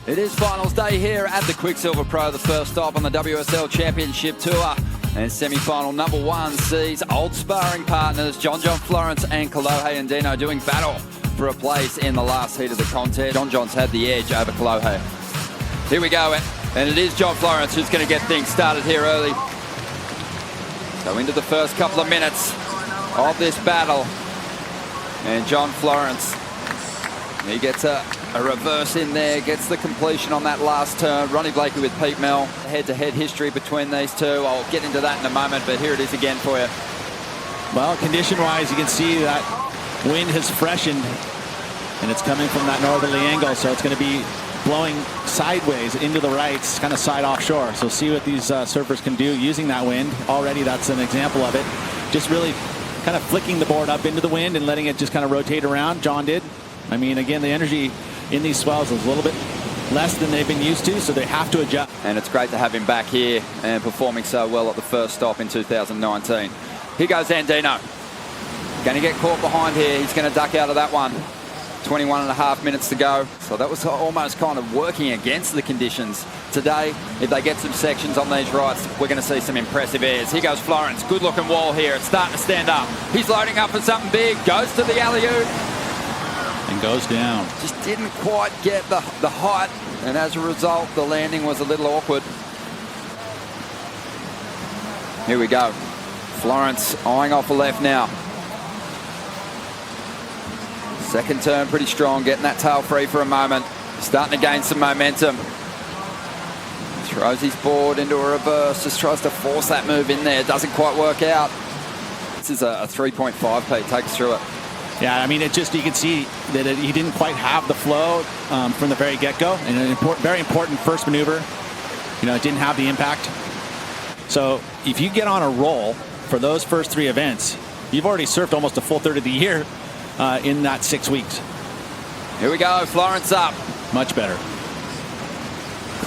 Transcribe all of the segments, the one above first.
It is finals day here at the Quiksilver Pro, the first stop on the WSL Championship Tour. And semi-final number one sees old sparring partners John Florence and Kolohe Andino doing battle for a place in the last heat of the contest. John's had the edge over Kolohe. Here we go, and it is John Florence who's going to get things started here early. So into the first couple of minutes of this battle. And John Florence, he gets a reverse in there, gets the completion on that last turn. Ronnie Blakey with Pete Mel. Head-to-head history between these two. I'll get into that in a moment, but here it is again for you. Well, condition-wise, you can see that wind has freshened, and it's coming from that northerly angle, so it's going to be blowing sideways into the right, kind of side offshore. So see what these surfers can do using that wind. Already that's an example of it. Just really kind of flicking the board up into the wind and letting it just kind of rotate around. John did. I mean, again, the energy in these swells is a little bit less than they've been used to, so they have to adjust. And it's great to have him back here and performing so well at the first stop in 2019. Here goes Andino. Going to get caught behind here. He's going to duck out of that one. 21.5 minutes to go. So that was almost kind of working against the conditions. Today, if they get some sections on these rights, we're going to see some impressive airs. Here goes Florence. Good looking wall here. It's starting to stand up. He's loading up for something big. Goes to the alley-oop. And goes down. Just didn't quite get the height, and as a result, the landing was a little awkward. Here we go. Florence eyeing off the left now. Second turn pretty strong, getting that tail free for a moment. Starting to gain some momentum. Throws his board into a reverse, just tries to force that move in there. Doesn't quite work out. This is a 3.5P, takes through it. Yeah, I mean, it just, you can see that he didn't quite have the flow from the very get-go. And an very important first maneuver. You know, it didn't have the impact. So if you get on a roll for those first three events, you've already surfed almost a full third of the year in that 6 weeks. Here we go, Florence up. Much better.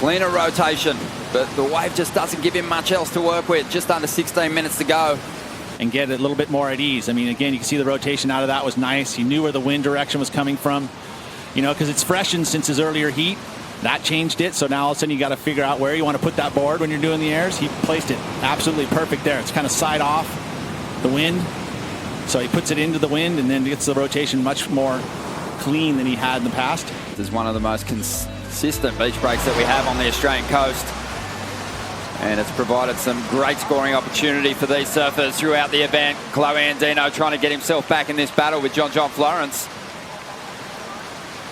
Cleaner rotation, but the wave just doesn't give him much else to work with. Just under 16 minutes to go. And get a little bit more at ease. I mean, again, you can see the rotation out of that was nice. He knew where the wind direction was coming from, you know, because it's freshened since his earlier heat. That changed it. So now all of a sudden you got to figure out where you want to put that board when you're doing the airs. He placed it absolutely perfect there. It's kind of side off the wind. So he puts it into the wind and then gets the rotation much more clean than he had in the past. This is one of the most consistent beach breaks that we have on the Australian coast. And it's provided some great scoring opportunity for these surfers throughout the event. Kolohe Andino trying to get himself back in this battle with John Florence.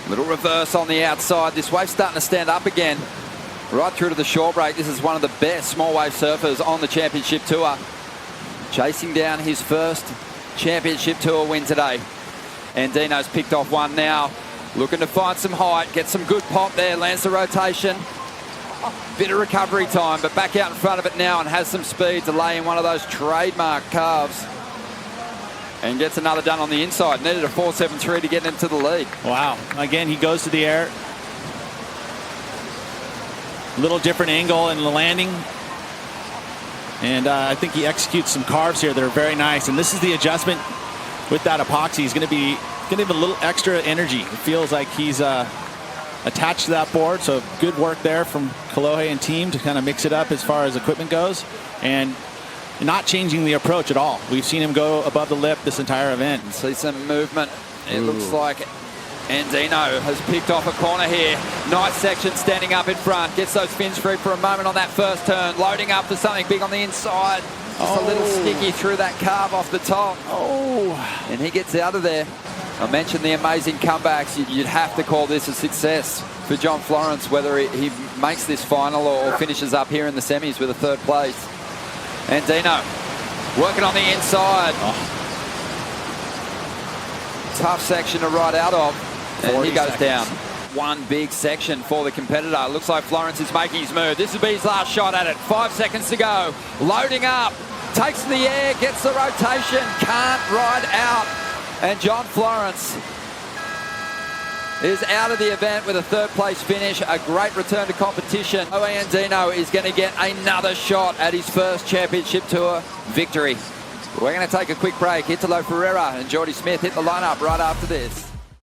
Little reverse on the outside. This wave's starting to stand up again. Right through to the shore break. This is one of the best small wave surfers on the Championship Tour. Chasing down his first Championship Tour win today. Andino's picked off one now. Looking to find some height. Get some good pop there. Lands the rotation. Bit of recovery time, but back out in front of it now and has some speed to lay in one of those trademark carves. And gets another done on the inside. Needed a 4.73 to get into the lead. Wow. Again, he goes to the air. Little different angle in the landing. And I think he executes some carves here that are very nice. And this is the adjustment with that epoxy. He's going to have a little extra energy. It feels like he's attached to that board, so good work there from Kolohe and team to kind of mix it up as far as equipment goes, and not changing the approach at all. We've seen him go above the lip this entire event. See some movement. It looks like Andino has picked off a corner here. Nice section standing up in front. Gets those fins free for a moment on that first turn. Loading up for something big on the inside. Just a little sticky through that carve off the top. And he gets out of there. I mentioned the amazing comebacks. You'd have to call this a success for John Florence, whether he makes this final or finishes up here in the semis with a third place. Andino working on the inside. Tough section to ride out of. And he goes down. One big section for the competitor. Looks like Florence is making his move. This will be his last shot at it. 5 seconds to go. Loading up. Takes the air. Gets the rotation. Can't ride out. And John Florence is out of the event with a third place finish. A great return to competition. Kolohe Andino is going to get another shot at his first Championship Tour victory. We're going to take a quick break. Italo Ferreira and Jordy Smith hit the lineup right after this.